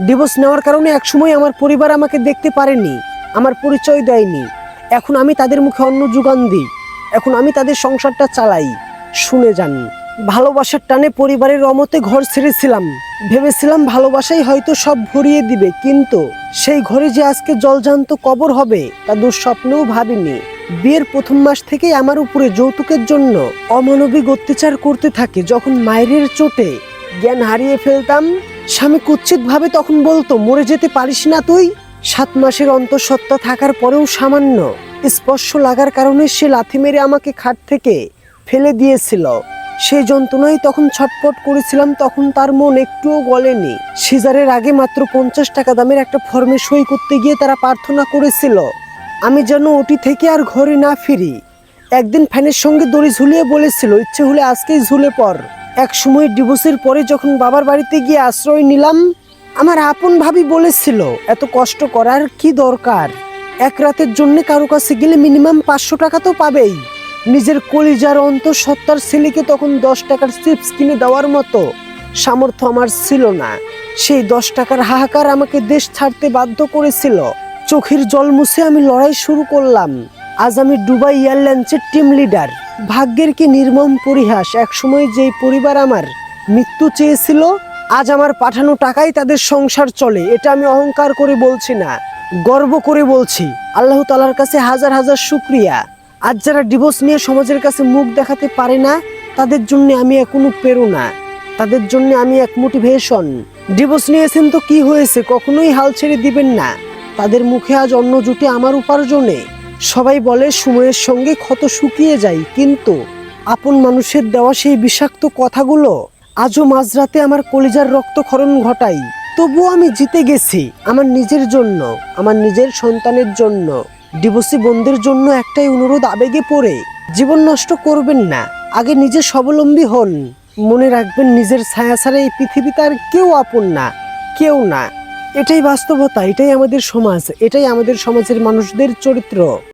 Divorce নেওয়ার কারণে একসময় আমার পরিবার আমাকে দেখতে পারেনি, আমার পরিচয় দেয়নি। এখন আমি তাদের মুখে অন্ন যোগান দিই, এখন আমি তাদের সংসারটা চালাই। শুনে যান, ভালোবাসার টানে পরিবারের অমতে ঘর ছেড়েছিলাম, ভেবেছিলাম ভালোবাসাই হয়তো সব ভরিয়ে দিবে, কিন্তু সেই ঘরে যে আজকে জলজান্ত কবর হবে তা দুঃস্বপ্নেও ভাবিনি। বিয়ের প্রথম মাস থেকেই আমার উপরে যৌতুকের জন্য অমানবিক অত্যাচার করতে থাকে। যখন মায়ের চোটে জ্ঞান হারিয়ে ফেলতাম, স্বামী কুৎসিত ভাবে তখন বলতো, মরে যেতে পারিস না তুই? 7 মাসের অন্তঃসত্ত্বা থাকার পরেও সামান্য স্পর্শ লাগার কারণে সে লাথি মেরে আমাকে খাট থেকে ফেলে দিয়েছিল। সেই যন্ত্রণায় তখন ছটফট করেছিলাম, তখন তার মন একটুও গলেনি। সিজারের আগে মাত্র 50 টাকা দামের একটা ফর্মে সই করতে গিয়ে তারা প্রার্থনা করেছিল আমি যেন ওটি থেকে আর ঘরে না ফিরি। একদিন ফ্যানের সঙ্গে দড়ি ঝুলিয়ে বলেছিল, ইচ্ছে হলে আজকেই ঝুলে পড়। এক সময় ডিভোর্সের পরে যখন বাবার বাড়িতে গিয়ে আশ্রয় নিলাম, আমার আপন ভাবি বলেছিল, এত কষ্ট করার কি দরকার? এক রাতের জন্য কারো কাছে গেলে মিনিমাম 500 টাকা তো পাবেই। নিজের কলিজার অন্তঃসত্ত্বার ছেলেকে তখন 10 টাকার চিপস কিনে দেওয়ার মতো সামর্থ্য আমার ছিল না। সেই 10 টাকার হাহাকার আমাকে দেশ ছাড়তে বাধ্য করেছিল। চোখের জল মুছে আমি লড়াই শুরু করলাম। আজ আমি দুবাই এয়ারলাইন্সের টিম লিডার। ভাগ্যের কি নির্মম পরিহাস! একসময় যেই পরিবার আমার মৃত্যু চেয়েছিল, আজ আমার পাঠানো টাকায় তাদের সংসার চলে। এটা আমি অহংকার করে বলছি না, গর্ব করে বলছি। আল্লাহ তাআলার কাছে হাজার হাজার শুকরিয়া। আজ যারা ডিভোর্স নিয়ে সমাজের কাছে মুখ দেখাতে পারে না, তাদের জন্য আমি এখনো প্রেরণা, তাদের জন্য আমি এক মোটিভেশন। ডিভোর্স নিয়েছেন তো কি হয়েছে, কখনোই হাল ছেড়ে দিবেন না। তাদের মুখে আজ অন্ন জুটে আমার উপার্জনে। সবাই বলে সময়ের সঙ্গে ক্ষত শুকিয়ে যায়, কিন্তু আপন মানুষের দেওয়া সেই বিষাক্ত কথাগুলো আজও মাঝরাতে আমার কলিজার রক্তক্ষরণ ঘটায়। তবুও আমি জিতে গেছি, আমার নিজের জন্য, আমার নিজের সন্তানের জন্য। ডিভোর্সি বোনদের জন্য একটাই অনুরোধ, আবেগে পড়ে জীবন নষ্ট করবেন না, আগে নিজে স্বাবলম্বী হন। মনে রাখবেন, নিজের ছায়া ছাড়া এই পৃথিবীতে আর কেউ আপন না, কেউ না। এটাই বাস্তবতা, এটাই আমাদের সমাজ, এটাই আমাদের সমাজের মানুষদের চরিত্র।